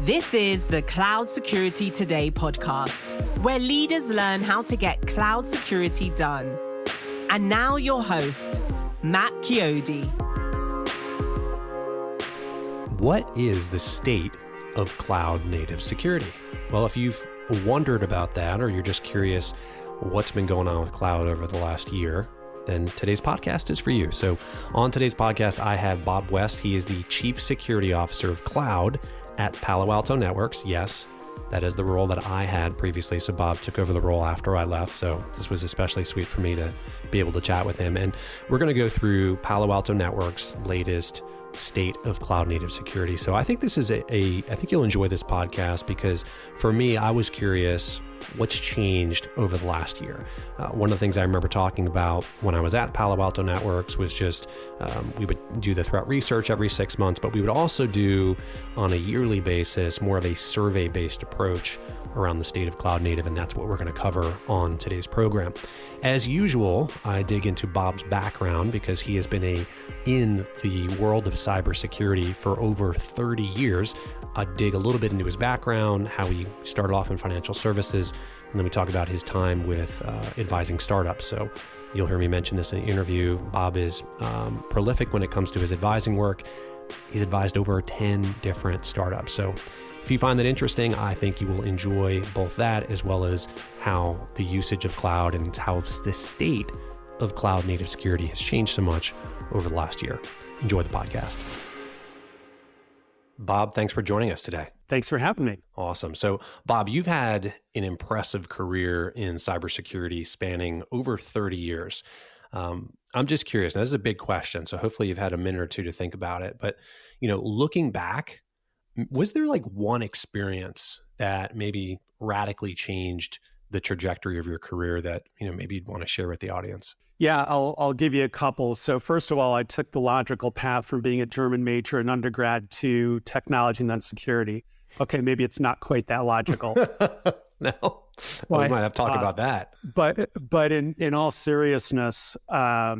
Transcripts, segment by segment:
This is the Cloud Security Today podcast, where leaders learn how to get cloud security done. And now your host, Matt Chiodi. What is the state of cloud native security? Well, if you've wondered about that, or you're just curious what's been going on with cloud over the last year, then today's podcast is for you. So on today's podcast, I have Bob West. He is the Chief Security Officer of Cloud at Palo Alto Networks. Yes, that is the role that I had previously. So Bob took over the role after I left. So this was especially sweet for me to be able to chat with him. And we're going to go through Palo Alto Networks' latest state of cloud native security. So I think this is I think you'll enjoy this podcast because for me, I was curious what's changed over the last year. One of the things I remember talking about when I was at Palo Alto Networks was just we would do the threat research every 6 months, but we would also do on a yearly basis more of a survey-based approach around the state of cloud native, and that's what we're going to cover on today's program. As usual, I dig into Bob's background because he has been in the world of cybersecurity for over 30 years. I dig a little bit into his background, how he started off in financial services, and then we talk about his time with advising startups. So you'll hear me mention this in the interview. Bob is prolific when it comes to his advising work. He's advised over 10 different startups. So if you find that interesting, I think you will enjoy both that as well as how the usage of cloud and how the state of cloud native security has changed so much over the last year. Enjoy the podcast. Bob, thanks for joining us today. Thanks for having me. Awesome. So, Bob, you've had an impressive career in cybersecurity spanning over 30 years. I'm just curious. Now, this is a big question, so hopefully you've had a minute or two to think about it. But, looking back, was there like one experience that maybe radically changed the trajectory of your career that, maybe you'd want to share with the audience? Yeah, I'll give you a couple. So first of all, I took the logical path from being a German major in undergrad to technology and then security. Okay, maybe it's not quite that logical. No, we might have to talk about that. But in all seriousness, my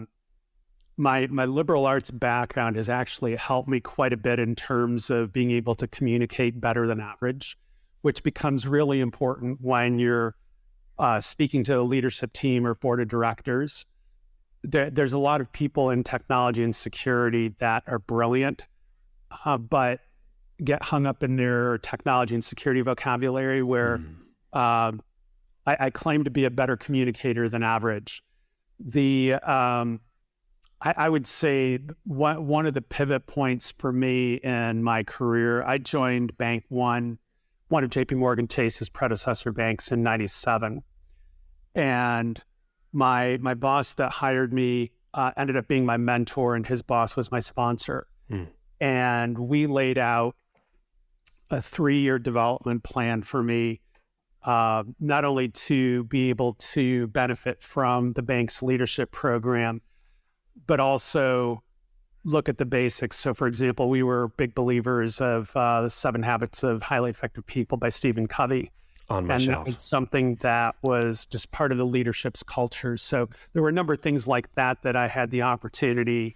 liberal arts background has actually helped me quite a bit in terms of being able to communicate better than average, which becomes really important when you're speaking to a leadership team or board of directors. There's a lot of people in technology and security that are brilliant, but get hung up in their technology and security vocabulary where I claim to be a better communicator than average. I would say one of the pivot points for me in my career, I joined Bank One of JP Morgan Chase's predecessor banks in 97. And my boss that hired me ended up being my mentor, and his boss was my sponsor. And we laid out a 3-year development plan for me, not only to be able to benefit from the bank's leadership program, but also look at the basics. So for example, we were big believers of the 7 Habits of Highly Effective People by Stephen Covey. On my shelf. It's something that was just part of the leadership's culture. So there were a number of things like that I had the opportunity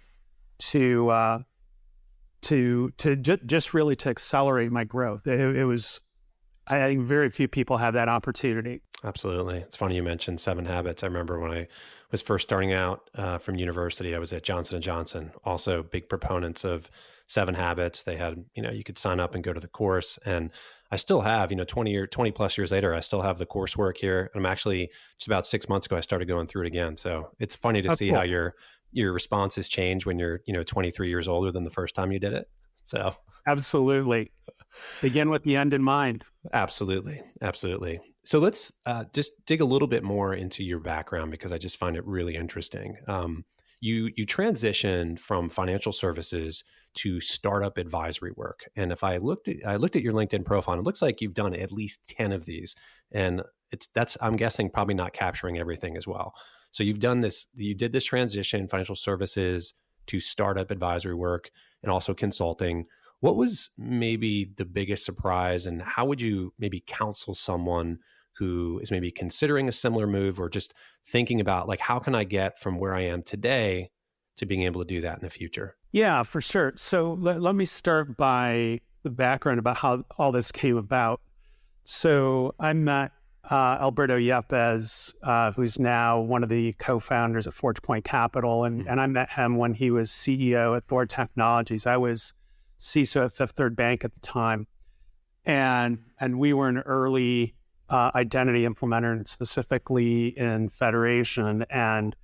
to just really to accelerate my growth. It was, I think very few people have that opportunity. Absolutely. It's funny you mentioned 7 Habits. I remember when I was first starting out from university, I was at Johnson & Johnson, also big proponents of 7 Habits. They had, you could sign up and go to the course. And I still have, 20 plus years later, I still have the coursework here. And I'm actually just about 6 months ago, I started going through it again. So it's funny to see cool. how your responses change when you're, 23 years older than the first time you did it. So absolutely. Begin with the end in mind. Absolutely. So let's just dig a little bit more into your background because I just find it really interesting. You transitioned from financial services to startup advisory work. And if I looked at your LinkedIn profile, and it looks like you've done at least 10 of these. And I'm guessing probably not capturing everything as well. So you did this transition, financial services to startup advisory work and also consulting. What was maybe the biggest surprise, and how would you maybe counsel someone who is maybe considering a similar move or just thinking about like, how can I get from where I am today to being able to do that in the future? Yeah, for sure. So let me start by the background about how all this came about. So I met Alberto Yepes, who's now one of the co-founders of ForgePoint Capital, and I met him when he was CEO at Thor Technologies. I was CISO at Fifth Third Bank at the time, and we were an early identity implementer, and specifically in Federation, and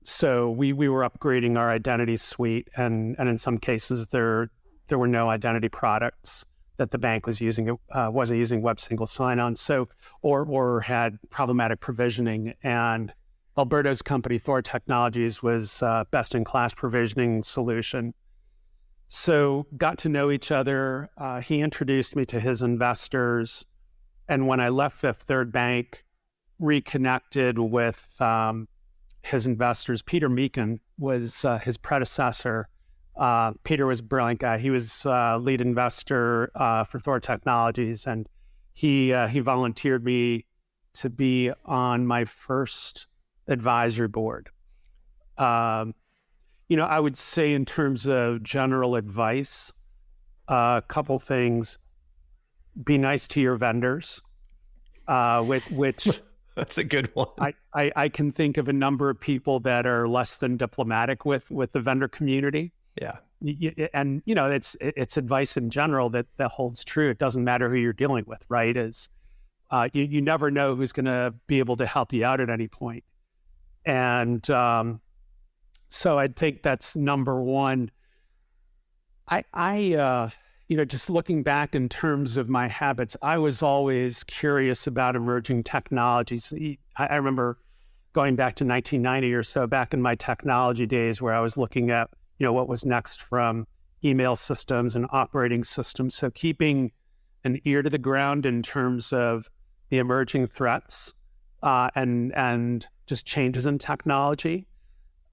so we were upgrading our identity suite, and in some cases there were no identity products that the bank was using. It wasn't using web single sign-on, so or had problematic provisioning. And Alberto's company, Thor Technologies, was best-in-class provisioning solution. So got to know each other. He introduced me to his investors, and when I left Fifth Third Bank, reconnected with his investors. Peter Meekin was his predecessor. Peter was a brilliant guy. He was lead investor for Thor Technologies, and he volunteered me to be on my first advisory board. I would say in terms of general advice, a couple things: be nice to your vendors, which that's a good one. I can think of a number of people that are less than diplomatic with the vendor community. Yeah. And, it's advice in general that holds true. It doesn't matter who you're dealing with, right? You never know who's going to be able to help you out at any point. And so I think that's number one. I just looking back in terms of my habits, I was always curious about emerging technologies. I remember going back to 1990 or so, back in my technology days, where I was looking at what was next from email systems and operating systems. So keeping an ear to the ground in terms of the emerging threats and just changes in technology.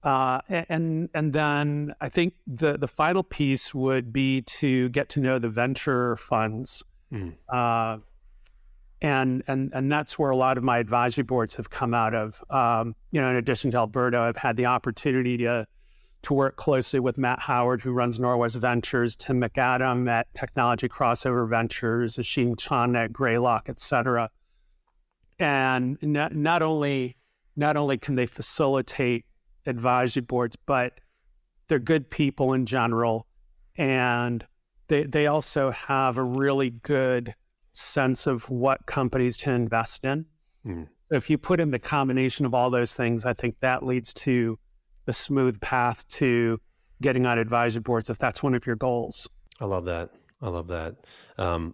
And then I think the final piece would be to get to know the venture funds. And that's where a lot of my advisory boards have come out of. In addition to Alberto, I've had the opportunity to work closely with Matt Howard, who runs Norwest Ventures, Tim McAdam at Technology Crossover Ventures, Ashim Chand at Greylock, et cetera. And not only can they facilitate advisory boards, but they're good people in general. And they also have a really good sense of what companies to invest in. So if you put in the combination of all those things, I think that leads to a smooth path to getting on advisory boards, if that's one of your goals. I love that.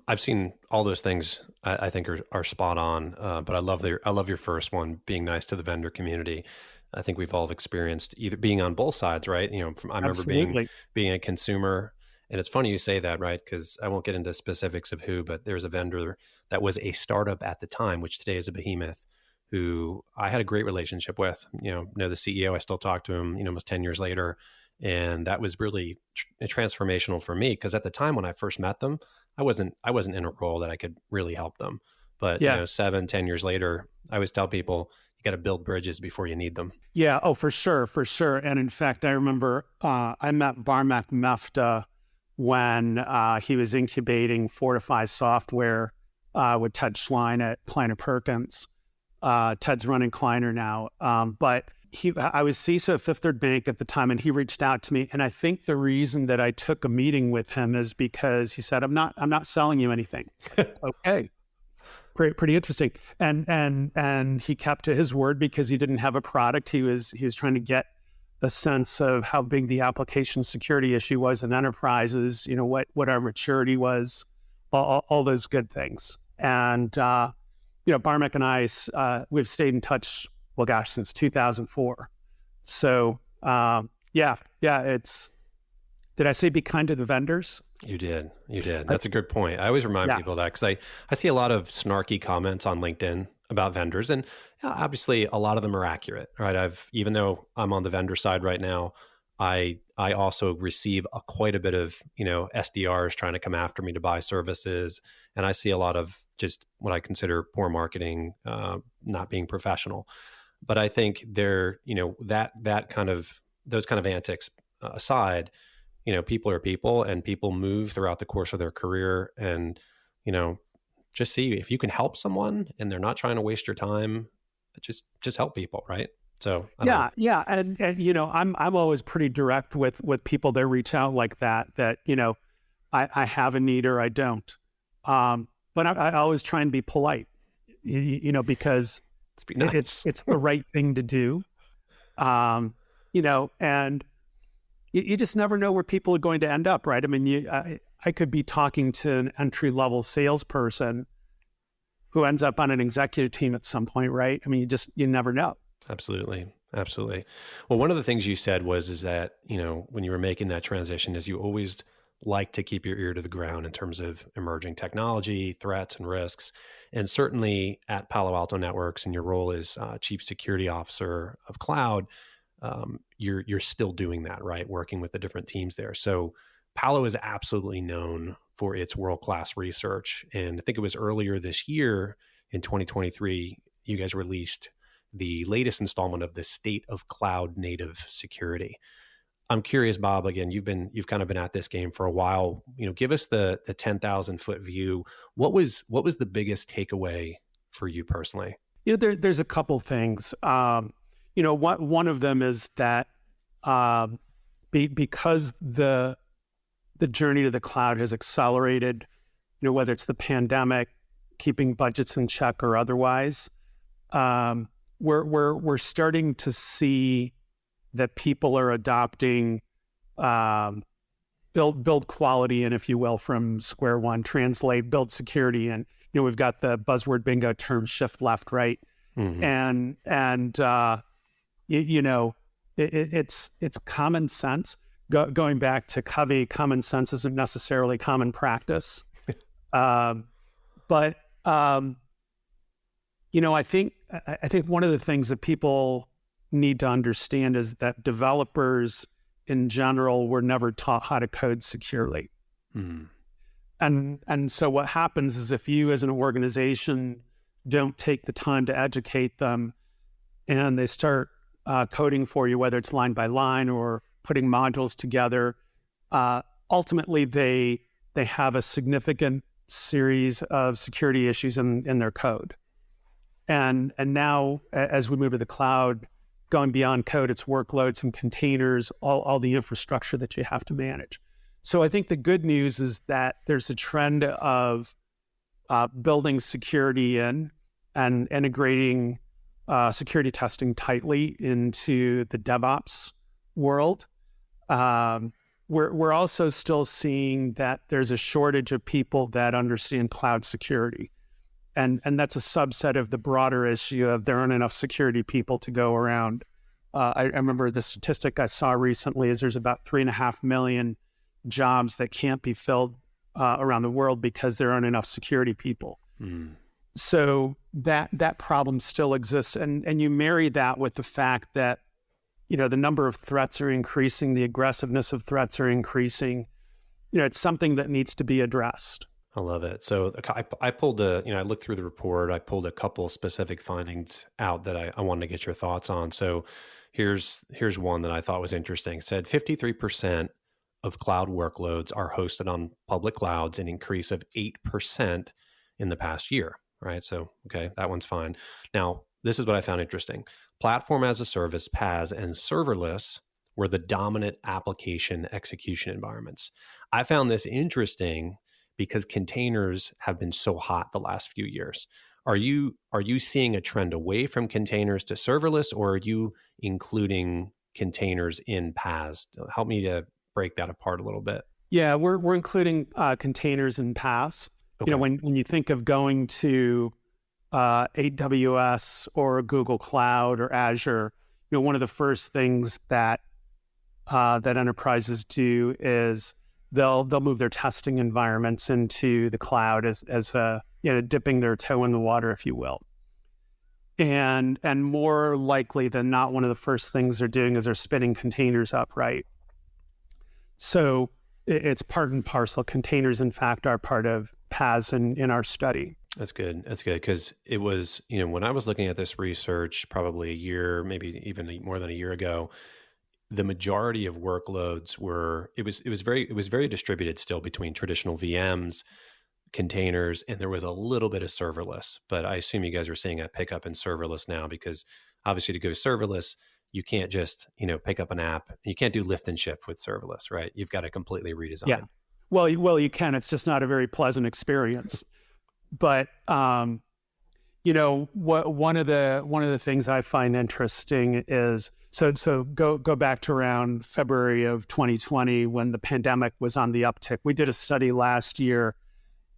I've seen all those things. I think are spot on. But I love your first one, being nice to the vendor community. I think we've all experienced either being on both sides, right? I remember being a consumer, and it's funny you say that, right? Because I won't get into specifics of who, but there's a vendor that was a startup at the time, which today is a behemoth, who I had a great relationship with. Know the CEO. I still talk to him, almost 10 years later. And that was really transformational for me, because at the time when I first met them, I wasn't in a role that I could really help them. But 7-10 years later, I always tell people, you got to build bridges before you need them. Yeah. Oh, for sure. And in fact, I remember I met Barmak Mefta when he was incubating Fortify software with Ted Schlein at Kleiner Perkins. Ted's running Kleiner now. But I was CISO of Fifth Third Bank at the time, and he reached out to me. And I think the reason that I took a meeting with him is because he said, I'm not selling you anything. Okay. Pretty interesting. And he kept to his word because he didn't have a product. He was trying to get a sense of how big the application security issue was in enterprises, what our maturity was, all those good things. And Barmek and I, we've stayed in touch, since 2004. So, did I say be kind to the vendors? You did. That's a good point. I always remind people of that, because I see a lot of snarky comments on LinkedIn about vendors, and obviously a lot of them are accurate, right? Even though I'm on the vendor side right now, I also receive quite a bit of, SDRs trying to come after me to buy services. And I see a lot of just what I consider poor marketing, not being professional. But I think those kind of antics aside, people are people, and people move throughout the course of their career. And, just see if you can help someone and they're not trying to waste your time, just help people. Right. So yeah. And I'm always pretty direct with people that reach out like that, I have a need or I don't. But I always try and be polite, because nice. it's the right thing to do. And you just never know where people are going to end up, right? I mean, I could be talking to an entry-level salesperson who ends up on an executive team at some point, right? I mean, you never know. Absolutely. Well, one of the things you said is that, when you were making that transition, is you always like to keep your ear to the ground in terms of emerging technology, threats, and risks. And certainly at Palo Alto Networks, in your role as Chief Security Officer of Cloud, you're still doing that, right? Working with the different teams there. So Palo is absolutely known for its world-class research. And I think it was earlier this year in 2023, you guys released the latest installment of the State of Cloud Native Security. I'm curious, Bob, again, you've kind of been at this game for a while. Give us the 10,000 foot view. What was the biggest takeaway for you personally? There's a couple things. One of them is that because the journey to the cloud has accelerated, whether it's the pandemic, keeping budgets in check or otherwise, we're starting to see that people are adopting build quality in, if you will, from square one, translate, build security. And, we've got the buzzword bingo term shift left, right? Mm-hmm. It's common sense. Going back to Covey, common sense isn't necessarily common practice. But I think one of the things that people need to understand is that developers in general were never taught how to code securely. Mm. And so what happens is, if you as an organization don't take the time to educate them and they start coding for you, whether it's line by line or putting modules together, ultimately they have a significant series of security issues in their code. And now, as we move to the cloud, going beyond code, it's workloads and containers, all the infrastructure that you have to manage. So I think the good news is that there's a trend of building security in and integrating security testing tightly into the DevOps world. We're also still seeing that there's a shortage of people that understand cloud security. And that's a subset of the broader issue of there aren't enough security people to go around. I remember the statistic I saw recently is there's about 3.5 million jobs that can't be filled around the world because there aren't enough security people. Mm. So that problem still exists. And you marry that with the fact that, the number of threats are increasing, the aggressiveness of threats are increasing. It's something that needs to be addressed. I love it. So I pulled I looked through the report. I pulled a couple specific findings out that I wanted to get your thoughts on. So here's one that I thought was interesting. It said 53% of cloud workloads are hosted on public clouds, an increase of 8% in the past year, right? So, okay, that one's fine. Now, this is what I found interesting. Platform as a service, PaaS, and serverless were the dominant application execution environments. I found this interesting because containers have been so hot the last few years. Are you seeing a trend away from containers to serverless, or are you including containers in PaaS? Help me to break that apart a little bit. Yeah, we're including containers in PaaS. Okay. When you think of going to AWS or Google Cloud or Azure, one of the first things that enterprises do is they'll move their testing environments into the cloud as dipping their toe in the water, if you will. And more likely than not, one of the first things they're doing is they're spinning containers up, right? So it's part and parcel. Containers, in fact, are part of PaaS in our study. That's good. Because it was, when I was looking at this research probably a year, maybe even more than a year ago, the majority of workloads it was very distributed still between traditional VMs, containers, and there was a little bit of serverless. But I assume you guys are seeing a pickup in serverless now, because obviously to go serverless, you can't just, pick up an app. You can't do lift and shift with serverless, right? You've got to completely redesign. Yeah. Well, you can. It's just not a very pleasant experience. But one of the things I find interesting is so go back to around February of 2020 when the pandemic was on the uptick. We did a study last year,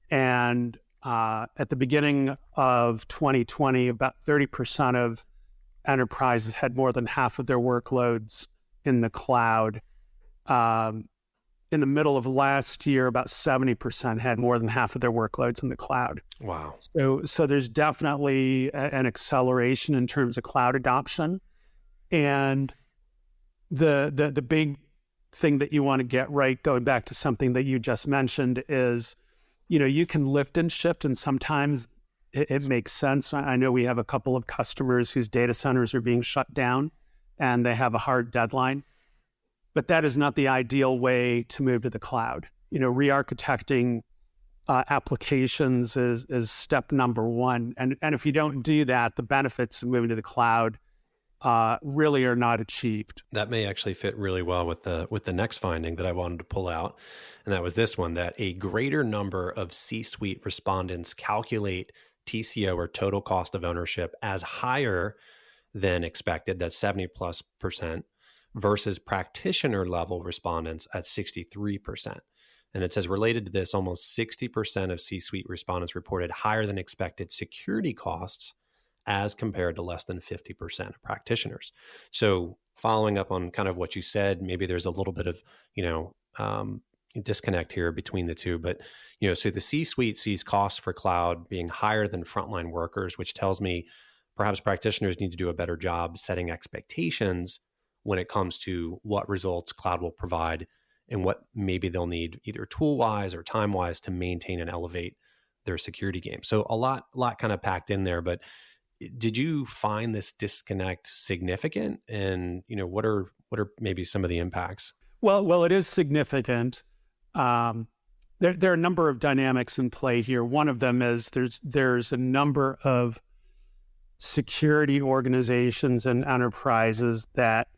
and at the beginning of 2020, about 30% of enterprises had more than half of their workloads in the cloud. In the middle of last year, about 70% had more than half of their workloads in the cloud. Wow. So there's definitely an acceleration in terms of cloud adoption. And the big thing that you want to get right, going back to something that you just mentioned, is, you can lift and shift, and sometimes it makes sense. I know we have a couple of customers whose data centers are being shut down and they have a hard deadline. But that is not the ideal way to move to the cloud. Re-architecting applications is step number one. And if you don't do that, the benefits of moving to the cloud really are not achieved. That may actually fit really well with the next finding that I wanted to pull out. And that was this one, that a greater number of C-suite respondents calculate TCO, or total cost of ownership, as higher than expected. That's 70+%. Versus practitioner level respondents at 63%. And it says, related to this, almost 60% of C-suite respondents reported higher than expected security costs as compared to less than 50% of practitioners. So following up on kind of what you said, maybe there's a little bit of, disconnect here between the two. But, so the C-suite sees costs for cloud being higher than frontline workers, which tells me perhaps practitioners need to do a better job setting expectations when it comes to what results cloud will provide and what maybe they'll need either tool-wise or time-wise to maintain and elevate their security game. So a lot kind of packed in there, but did you find this disconnect significant? And, what are maybe some of the impacts? Well, it is significant. There are a number of dynamics in play here. One of them is there's a number of security organizations and enterprises that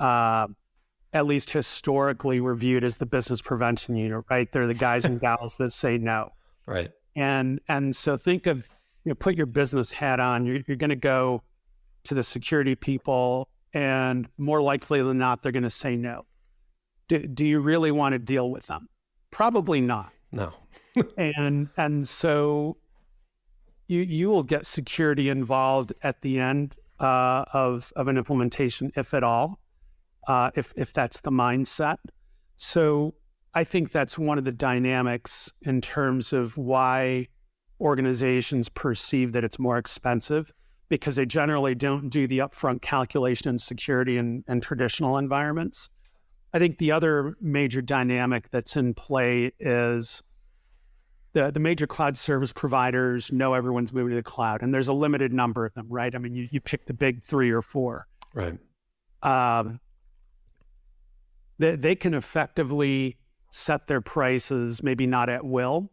at least historically were viewed as the business prevention unit, right? They're the guys and gals that say no. Right. And so think of, put your business hat on. You're going to go to the security people, and more likely than not, they're going to say no. Do you really want to deal with them? Probably not. No. and so you will get security involved at the end of an implementation, if at all. If that's the mindset. So I think that's one of the dynamics in terms of why organizations perceive that it's more expensive, because they generally don't do the upfront calculation in security in traditional environments. I think the other major dynamic that's in play is the major cloud service providers know everyone's moving to the cloud, and there's a limited number of them, right? I mean, you pick the big 3 or 4. Right. They can effectively set their prices, maybe not at will,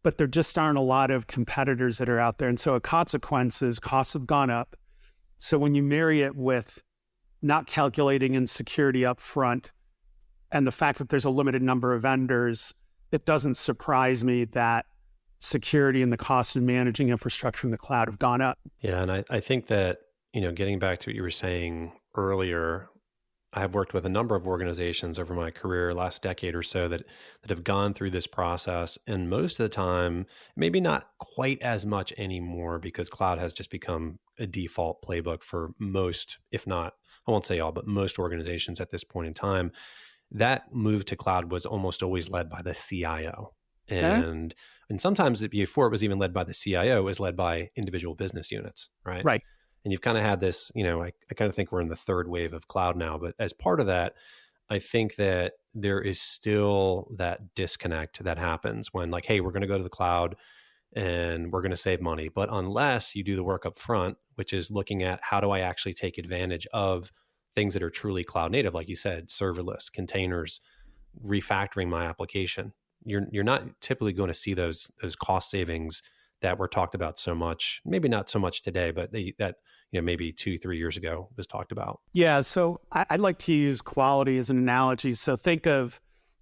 but there just aren't a lot of competitors that are out there. And so a consequence is costs have gone up. So when you marry it with not calculating in security up front and the fact that there's a limited number of vendors, it doesn't surprise me that security and the cost of managing infrastructure in the cloud have gone up. Yeah, and I think that, getting back to what you were saying earlier, I've worked with a number of organizations over my career, last decade or so, that have gone through this process. And most of the time, maybe not quite as much anymore, because cloud has just become a default playbook for most, if not, I won't say all, but most organizations at this point in time. That move to cloud was almost always led by the CIO. And sometimes before it was even led by the CIO, it was led by individual business units, right? Right. And you've kind of had this, I kind of think we're in the third wave of cloud now. But as part of that, I think that there is still that disconnect that happens when, like, hey, we're going to go to the cloud and we're going to save money. But unless you do the work up front, which is looking at how do I actually take advantage of things that are truly cloud native, like you said, serverless, containers, refactoring my application, you're not typically going to see those cost savings that were talked about so much. Maybe not so much today, but that maybe 2-3 years ago was talked about. Yeah, so I like to use quality as an analogy. So think of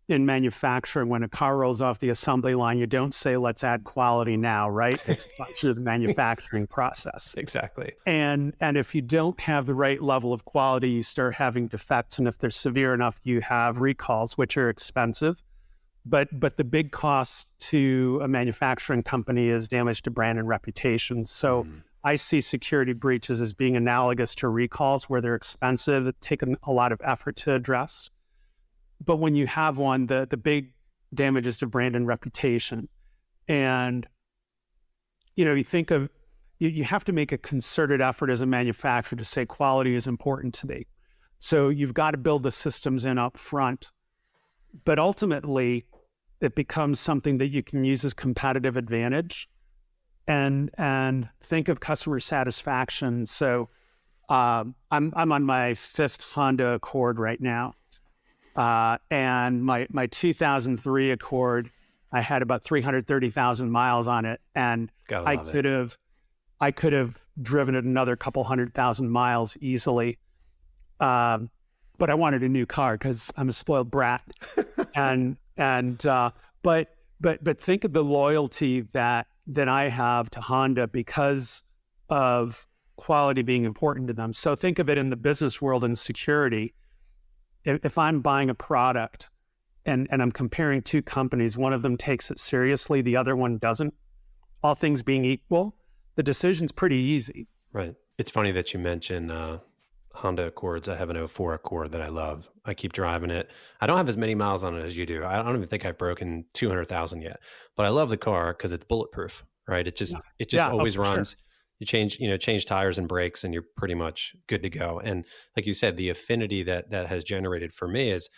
in manufacturing, when a car rolls off the assembly line, you don't say, let's add quality now, right? It's through the manufacturing process. Exactly. And if you don't have the right level of quality, you start having defects. And if they're severe enough, you have recalls, which are expensive. But the big cost to a manufacturing company is damage to brand and reputation. So I see security breaches as being analogous to recalls, where they're expensive, take a lot of effort to address. But when you have one, the big damages to brand and reputation. And, you think of, you have to make a concerted effort as a manufacturer to say quality is important to me. So you've got to build the systems in up front. But ultimately, it becomes something that you can use as competitive advantage. And think of customer satisfaction. So I'm on my 5th Honda Accord right now. And my 2003 Accord, I had about 330,000 miles on it, and I could have driven it another couple 100,000 miles easily. But I wanted a new car because I'm a spoiled brat. But think of the loyalty that I have to Honda because of quality being important to them. So think of it in the business world and security. If I'm buying a product and I'm comparing two companies, one of them takes it seriously, the other one doesn't, all things being equal, the decision's pretty easy. Right. It's funny that you mention Honda Accords. I have an 04 Accord that I love. I keep driving it. I don't have as many miles on it as you do. I don't even think I've broken 200,000 yet, but I love the car because it's bulletproof, right? It just always runs. Sure. You change tires and brakes, and you're pretty much good to go. And like you said, the affinity that has generated for me is,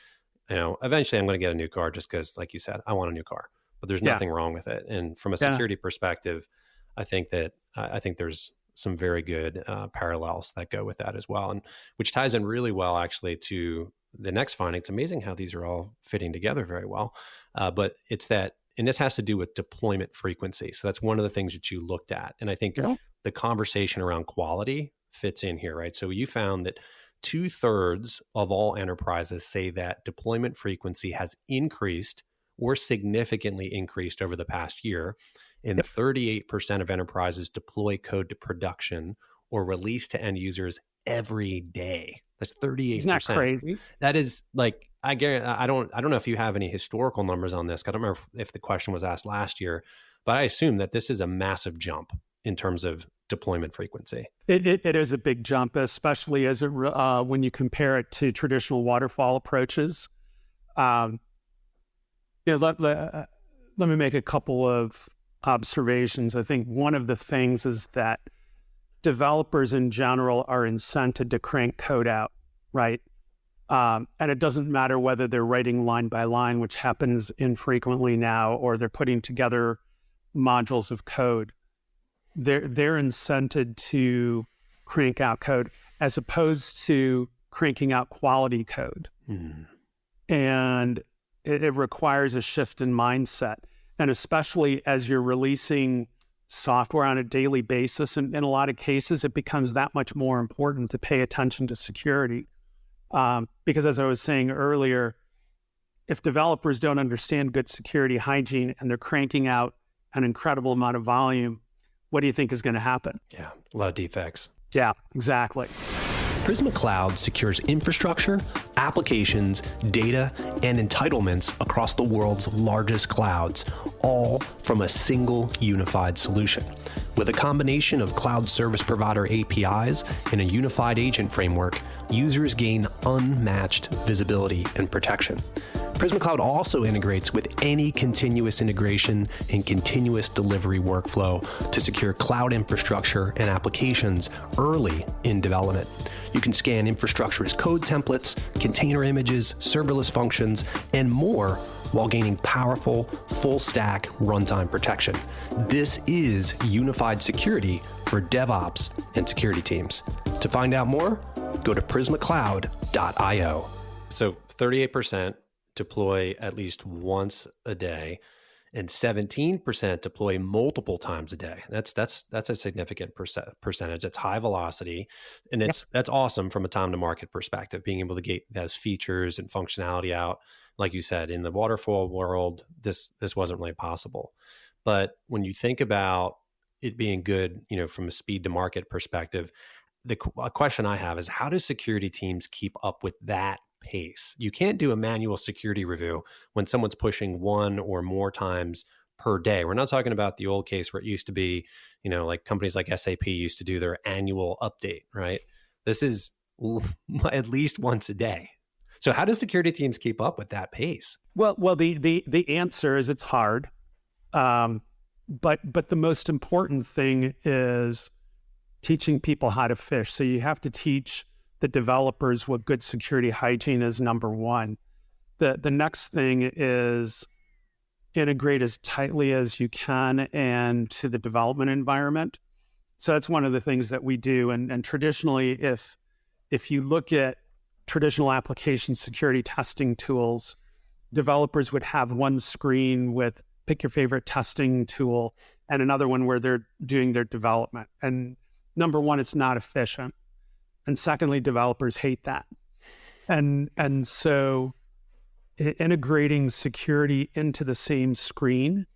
eventually I'm going to get a new car just because, like you said, I want a new car. But there's nothing wrong with it. And from a security perspective, I think there's some very good parallels that go with that as well, and which ties in really well actually to the next finding. It's amazing how these are all fitting together very well. But it's that, and this has to do with deployment frequency. So that's one of the things that you looked at. And I think the conversation around quality fits in here, right? So you found that 2/3 of all enterprises say that deployment frequency has increased or significantly increased over the past year. And 38% of enterprises deploy code to production or release to end users every day. That's 38%. Isn't that crazy? That is like, I don't know if you have any historical numbers on this. I don't remember if the question was asked last year, but I assume that this is a massive jump in terms of deployment frequency. It is a big jump, especially as when you compare it to traditional waterfall approaches. Let me make a couple of observations. I think one of the things is that developers in general are incented to crank code out, right? And it doesn't matter whether they're writing line by line, which happens infrequently now, or they're putting together modules of code. They're incented to crank out code as opposed to cranking out quality code. And it requires a shift in mindset. And especially as you're releasing software on a daily basis, and in a lot of cases, it becomes that much more important to pay attention to security. Because as I was saying earlier, if developers don't understand good security hygiene and they're cranking out an incredible amount of volume, what do you think is going to happen? Yeah, a lot of defects. Yeah, exactly. Prisma Cloud secures infrastructure, applications, data, and entitlements across the world's largest clouds, all from a single unified solution. With a combination of cloud service provider APIs and a unified agent framework, users gain unmatched visibility and protection. Prisma Cloud also integrates with any continuous integration and continuous delivery workflow to secure cloud infrastructure and applications early in development. You can scan infrastructure as code templates, container images, serverless functions, and more while gaining powerful, full-stack runtime protection. This is unified security for DevOps and security teams. To find out more, Go to prismacloud.io. So 38% deploy at least once a day, and 17% deploy multiple times a day. That's a significant percentage. That's high velocity, and that's awesome from a time to market perspective. Being able to get those features and functionality out, like you said, in the waterfall world, this wasn't really possible. But when you think about it being good, from a speed to market perspective, the question I have is, how do security teams keep up with that pace? You can't do a manual security review when someone's pushing one or more times per day. We're not talking about the old case where it used to be, like companies like SAP used to do their annual update, right? This is at least once a day. So how do security teams keep up with that pace? Well, the answer is it's hard. But the most important thing is teaching people how to fish. So you have to teach the developers what good security hygiene is, number one. The next thing is integrate as tightly as you can and to the development environment. So that's one of the things that we do. And traditionally, if you look at traditional application security testing tools, developers would have one screen with pick your favorite testing tool and another one where they're doing their development. And number one, it's not efficient. And secondly, developers hate that. And so integrating security into the same screen.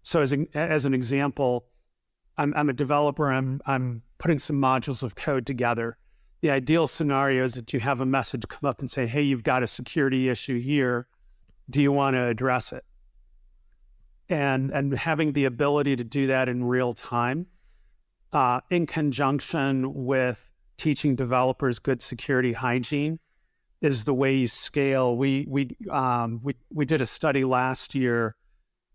So as an example, I'm a developer, I'm putting some modules of code together. The ideal scenario is that you have a message come up and say, hey, you've got a security issue here. Do you want to address it? And having the ability to do that in real time, in conjunction with teaching developers good security hygiene, is the way you scale. We did a study last year,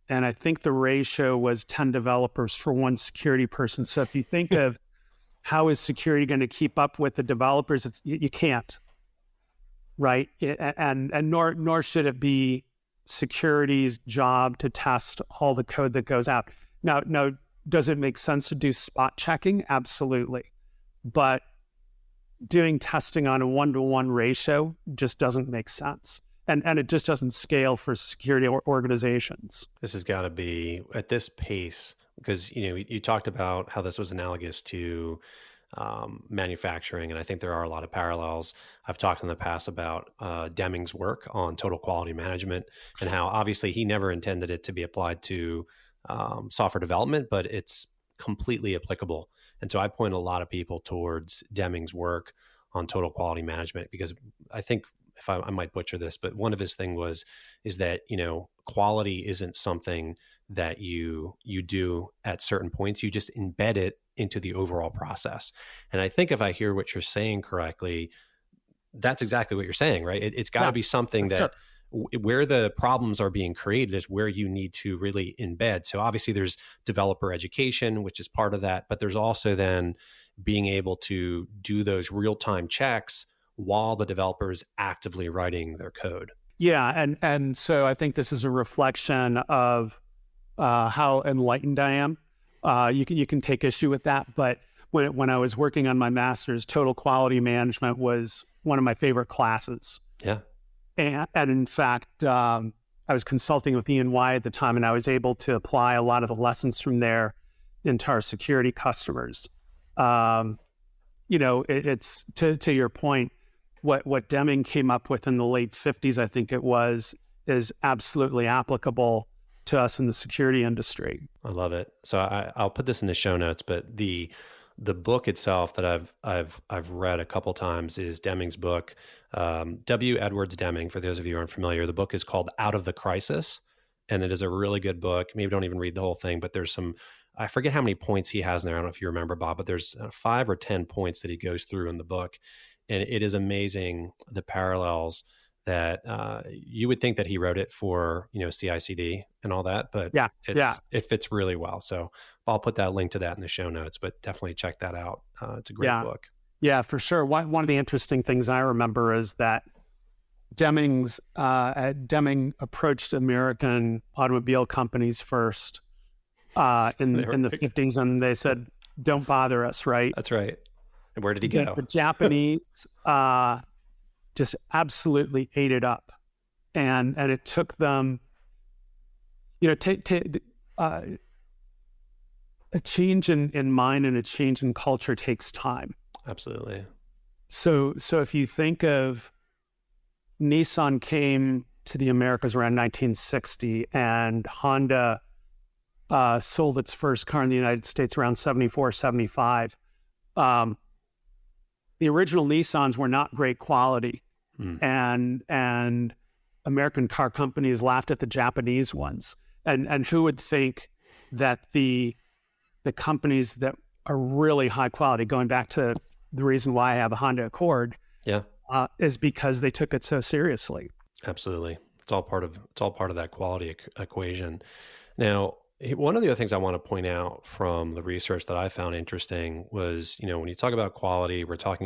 and I think the ratio was 10 developers for one security person. So if you think of how is security going to keep up with the developers, you can't, right? And nor should it be security's job to test all the code that goes out. Now, does it make sense to do spot checking? Absolutely. But doing testing on a 1-to-1 ratio just doesn't make sense. And it just doesn't scale for security organizations. This has got to be at this pace, because you talked about how this was analogous to manufacturing, and I think there are a lot of parallels. I've talked in the past about Deming's work on total quality management and how obviously he never intended it to be applied to software development, but it's completely applicable. And so I point a lot of people towards Deming's work on total quality management, because I think, if I might butcher this, but one of his thing is that, quality isn't something that you do at certain points. You just embed it into the overall process. And I think if I hear what you're saying correctly, that's exactly what you're saying, right? It's got to be something that where the problems are being created is where you need to really embed. So obviously there's developer education, which is part of that, but there's also then being able to do those real-time checks while the developer is actively writing their code. Yeah, and so I think this is a reflection of how enlightened I am. You can take issue with that, but when I was working on my master's, total quality management was one of my favorite classes. Yeah. And in fact, I was consulting with E&Y at the time, and I was able to apply a lot of the lessons from there into our security customers. It's to your point, what Deming came up with in the late 50s, I think it was, is absolutely applicable to us in the security industry. I love it. So I'll put this in the show notes, but the book itself that I've read a couple times is Deming's book, W. Edwards Deming. For those of you who aren't familiar, the book is called Out of the Crisis, and it is a really good book. Maybe don't even read the whole thing, but there's some, I forget how many points he has in there. I don't know if you remember, Bob, but there's 5 or 10 points that he goes through in the book. And it is amazing, the parallels that you would think that he wrote it for, CI/CD and all that, but it fits really well. So I'll put that link to that in the show notes, but definitely check that out. It's a great book. Yeah, for sure. One of the interesting things I remember is that Deming approached American automobile companies first in the 50s, and they said, "Don't bother us," right? That's right. And where did he go? The Japanese just absolutely ate it up. And it took them, a change in mind and a change in culture takes time. Absolutely. So if you think of Nissan came to the Americas around 1960 and Honda sold its first car in the United States around 74, 75. The original Nissans were not great quality. And American car companies laughed at the Japanese ones. And who would think that the companies that are really high quality, going back to the reason why I have a Honda Accord, is because they took it so seriously. Absolutely. It's all part of that quality equation. Now, one of the other things I want to point out from the research that I found interesting was, when you talk about quality, we talked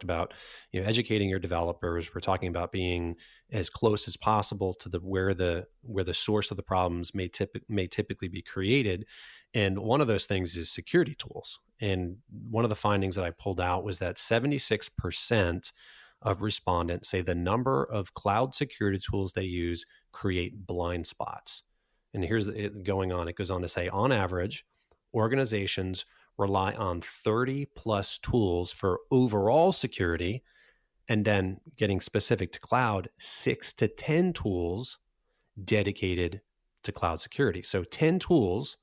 about, educating your developers. We're talking about being as close as possible to where the source of the problems may typically be created. And one of those things is security tools. And one of the findings that I pulled out was that 76% of respondents say the number of cloud security tools they use create blind spots. And here's it going on. It goes on to say, on average, organizations rely on 30 plus tools for overall security. And then getting specific to cloud, 6 to 10 tools dedicated to cloud security. So 10 tools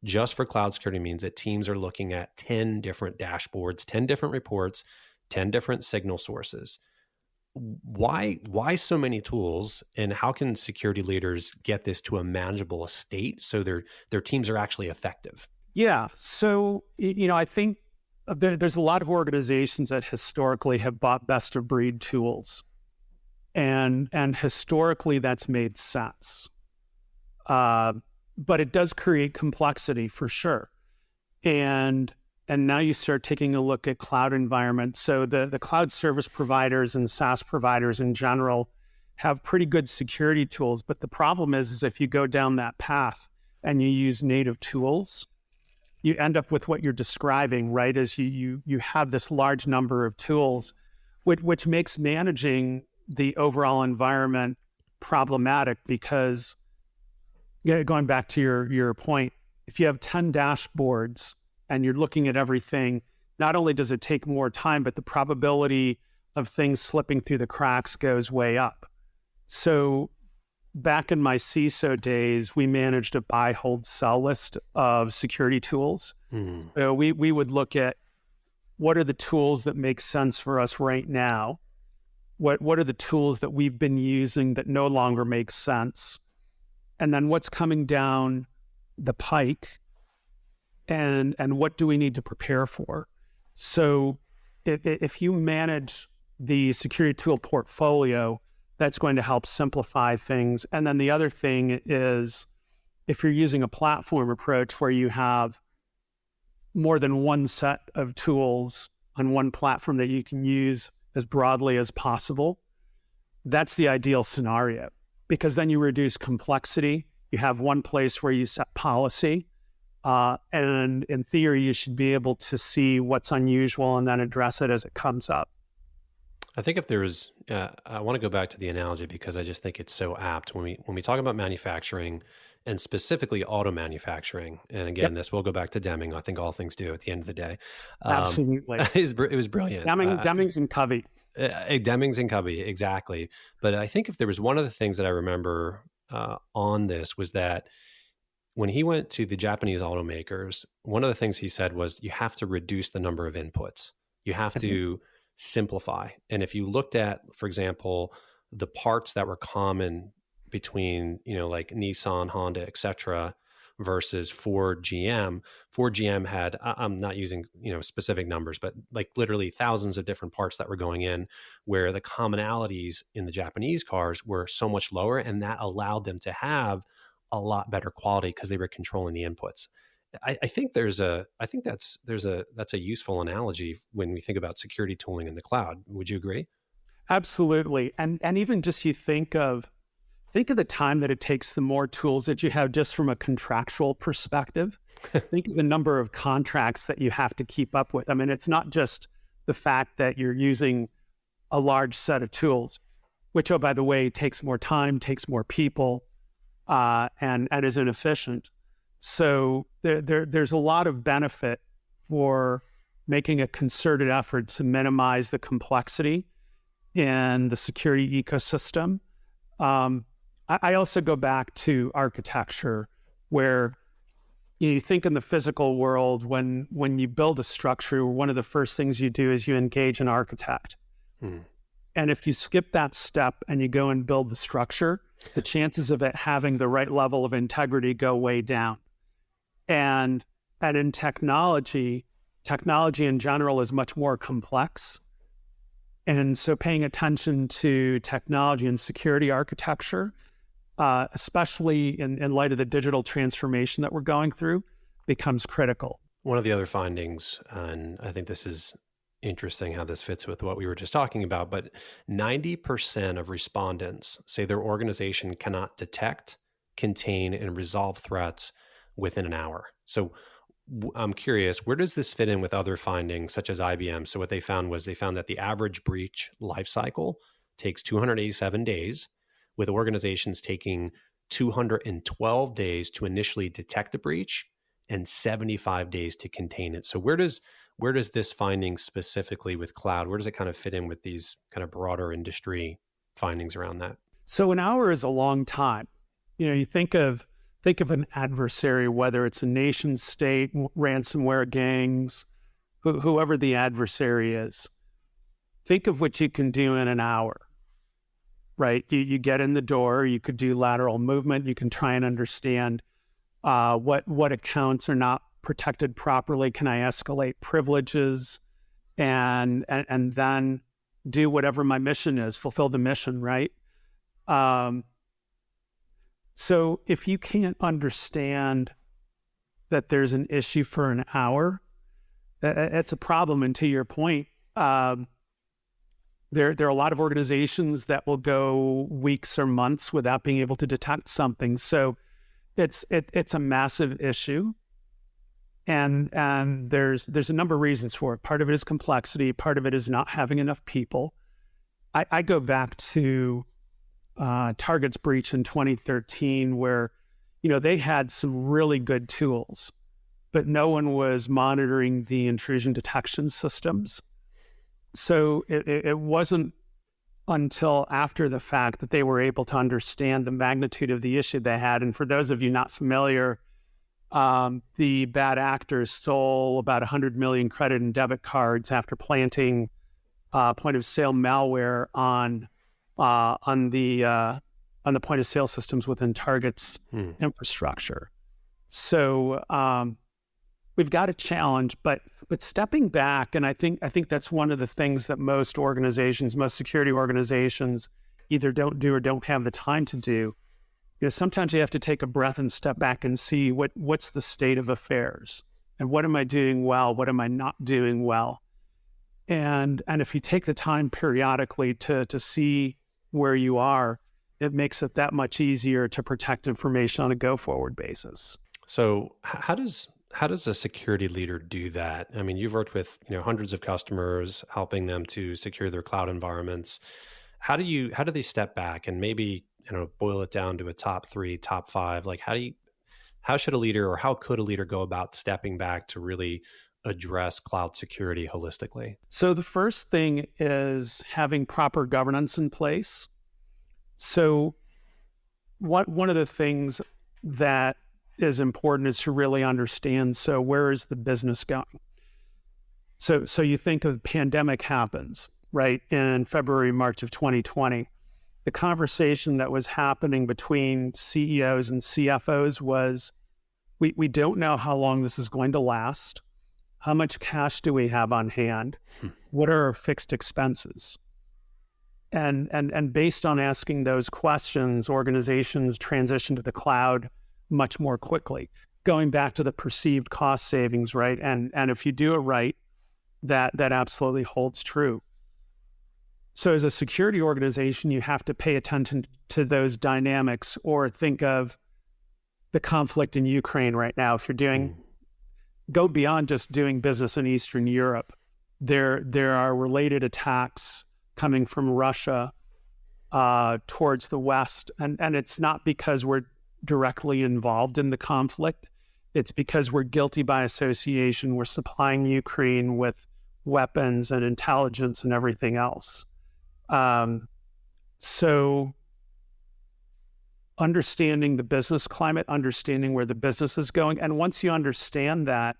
just for cloud security means that teams are looking at 10 different dashboards, 10 different reports, 10 different signal sources. Why so many tools, and how can security leaders get this to a manageable state so their teams are actually effective? Yeah. So, I think there's a lot of organizations that historically have bought best of breed tools, and historically that's made sense. But it does create complexity for sure. And now you start taking a look at cloud environments. So the cloud service providers and SaaS providers in general have pretty good security tools. But the problem is if you go down that path and you use native tools, you end up with what you're describing, right? As you have this large number of tools, which makes managing the overall environment problematic because, going back to your point, if you have 10 dashboards and you're looking at everything, not only does it take more time, but the probability of things slipping through the cracks goes way up. So back in my CISO days, we managed a buy, hold, sell list of security tools. So we would look at what are the tools that make sense for us right now? What are the tools that we've been using that no longer make sense? And then what's coming down the pike? And what do we need to prepare for? So if you manage the security tool portfolio, that's going to help simplify things. And then the other thing is, if you're using a platform approach where you have more than one set of tools on one platform that you can use as broadly as possible, that's the ideal scenario, because then you reduce complexity. You have one place where you set policy. And in theory, you should be able to see what's unusual and then address it as it comes up. I think if there is, I want to go back to the analogy because I just think it's so apt when we talk about manufacturing and specifically auto manufacturing. And again, this will go back to Deming. I think all things do at the end of the day. Absolutely. It was brilliant. Demings and Covey. Demings and Covey, exactly. But I think if there was one of the things that I remember on this was that when he went to the Japanese automakers, one of the things he said was you have to reduce the number of inputs. You have to simplify. And if you looked at, for example, the parts that were common between, like Nissan, Honda, et cetera, versus Ford, GM had, I'm not using, specific numbers, but like literally thousands of different parts that were going in, where the commonalities in the Japanese cars were so much lower. And that allowed them to have a lot better quality because they were controlling the inputs. I think that's a useful analogy when we think about security tooling in the cloud. Would you agree? Absolutely. And even just you think of the time that it takes, the more tools that you have just from a contractual perspective. Think of the number of contracts that you have to keep up with. I mean, it's not just the fact that you're using a large set of tools, which, oh, by the way, takes more time, takes more people, and is inefficient. So there's a lot of benefit for making a concerted effort to minimize the complexity in the security ecosystem. I also go back to architecture, where you think in the physical world, when you build a structure, one of the first things you do is you engage an architect. And if you skip that step and you go and build the structure, the chances of it having the right level of integrity go way down. And in technology in general is much more complex. And so paying attention to technology and security architecture, especially in light of the digital transformation that we're going through, becomes critical. One of the other findings, and I think this is interesting how this fits with what we were just talking about, but 90% of respondents say their organization cannot detect, contain, and resolve threats within an hour. So I'm curious, where does this fit in with other findings such as IBM? So what they found was they found that the average breach lifecycle takes 287 days, with organizations taking 212 days to initially detect a breach and 75 days to contain it. So where does this finding specifically with cloud, where does it kind of fit in with these kind of broader industry findings around that? So an hour is a long time. You think of an adversary, whether it's a nation state, ransomware gangs, whoever the adversary is. Think of what you can do in an hour, right? You get in the door, you could do lateral movement, you can try and understand what accounts are not protected properly. Can I escalate privileges and then do whatever my mission is, fulfill the mission, right? So if you can't understand that there's an issue for an hour, that's a problem. And to your point, there are a lot of organizations that will go weeks or months without being able to detect something. So it's a massive issue. And there's a number of reasons for it. Part of it is complexity. Part of it is not having enough people. I go back to Target's breach in 2013, where they had some really good tools, but no one was monitoring the intrusion detection systems. So it wasn't until after the fact that they were able to understand the magnitude of the issue they had. And for those of you not familiar, the bad actors stole about 100 million credit and debit cards after planting point of sale malware on the point of sale systems within Target's infrastructure. So we've got a challenge, but stepping back, and I think that's one of the things that most security organizations either don't do or don't have the time to do. Sometimes you have to take a breath and step back and see what's the state of affairs, and what am I doing well, what am I not doing well, and if you take the time periodically to see where you are, it makes it that much easier to protect information on a go-forward basis. So how does a security leader do that? I mean, you've worked with hundreds of customers, helping them to secure their cloud environments. How do they step back and maybe boil it down to a top 3, top 5? Like how should a leader, or how could a leader go about stepping back to really address cloud security holistically? So the first thing is having proper governance in place. So one of the things that is important is to really understand, so where is the business going? So you think of the pandemic happens, right, in February, March of 2020. The conversation that was happening between CEOs and CFOs was, we don't know how long this is going to last. How much cash do we have on hand? What are our fixed expenses? And based on asking those questions, organizations transition to the cloud much more quickly. Going back to the perceived cost savings, right? And if you do it right, that absolutely holds true. So as a security organization, you have to pay attention to those dynamics, or think of the conflict in Ukraine right now. If you're go beyond just doing business in Eastern Europe, There are related attacks coming from Russia towards the West. And it's not because we're directly involved in the conflict. It's because we're guilty by association. We're supplying Ukraine with weapons and intelligence and everything else. So understanding the business climate, understanding where the business is going. And once you understand that,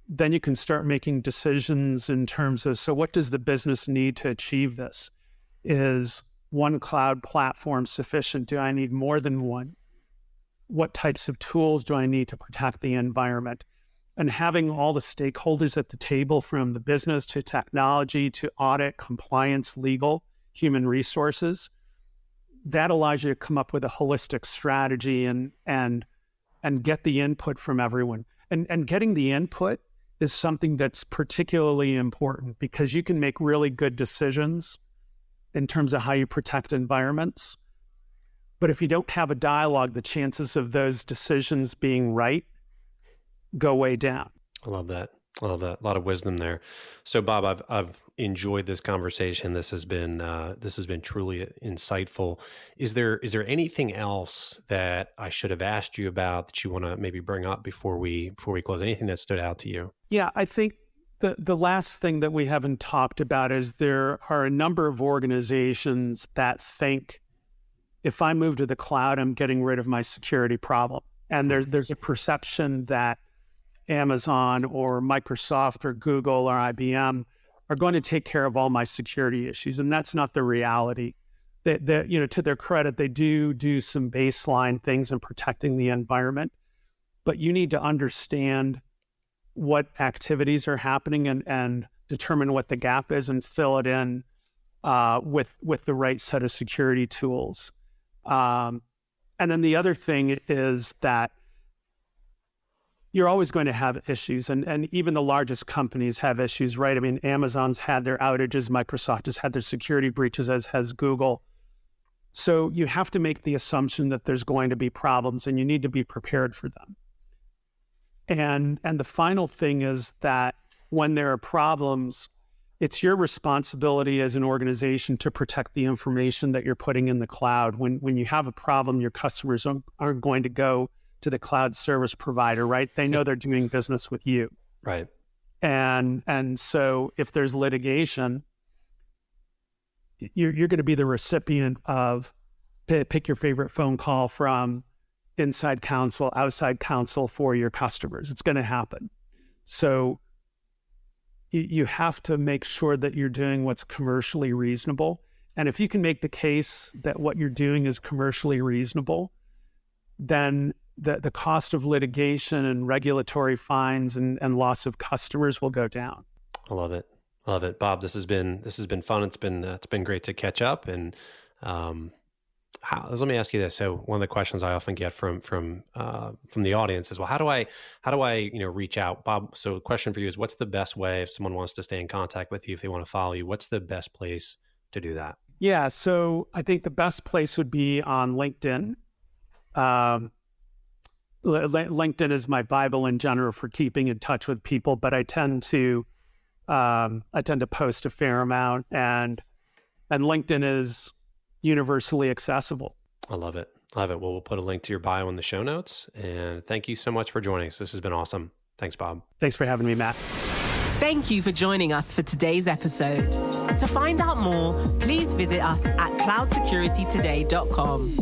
then you can start making decisions in terms of, so what does the business need to achieve this? Is one cloud platform sufficient? Do I need more than one? What types of tools do I need to protect the environment? And having all the stakeholders at the table, from the business to technology to audit, compliance, legal, human resources, that allows you to come up with a holistic strategy and get the input from everyone. And getting the input is something that's particularly important, because you can make really good decisions in terms of how you protect environments. But if you don't have a dialogue, the chances of those decisions being right go way down. I love that. I love that. A lot of wisdom there. So, Bob, I've enjoyed this conversation. This has been truly insightful. Is there anything else that I should have asked you about that you want to maybe bring up before we close? Anything that stood out to you? Yeah, I think the last thing that we haven't talked about is there are a number of organizations that think, if I move to the cloud, I'm getting rid of my security problem. And there's a perception that Amazon or Microsoft or Google or IBM are going to take care of all my security issues. And that's not the reality. That to their credit, they do some baseline things in protecting the environment, but you need to understand what activities are happening and determine what the gap is and fill it in with the right set of security tools. And then the other thing is that you're always going to have issues, and even the largest companies have issues, right? I mean, Amazon's had their outages, Microsoft has had their security breaches, as has Google. So you have to make the assumption that there's going to be problems, and you need to be prepared for them. And the final thing is that when there are problems, it's your responsibility as an organization to protect the information that you're putting in the cloud. When you have a problem, your customers aren't going to go to the cloud service provider, right? They know they're doing business with you. Right. And so if there's litigation, you're going to be the recipient of, pick your favorite phone call from inside counsel, outside counsel for your customers. It's going to happen. So you have to make sure that you're doing what's commercially reasonable. And if you can make the case that what you're doing is commercially reasonable, then the cost of litigation and regulatory fines and loss of customers will go down. I love it. Bob, this has been fun. It's been great to catch up. And let me ask you this. So one of the questions I often get from the audience is, well, how do I reach out, Bob? So the question for you is, what's the best way if someone wants to stay in contact with you, if they want to follow you, what's the best place to do that? Yeah. So I think the best place would be on LinkedIn. LinkedIn is my Bible in general for keeping in touch with people, but I tend to post a fair amount, and LinkedIn is universally accessible. I love it. Well, we'll put a link to your bio in the show notes, and thank you so much for joining us. This has been awesome. Thanks, Bob. Thanks for having me, Matt. Thank you for joining us for today's episode. To find out more, please visit us at cloudsecuritytoday.com.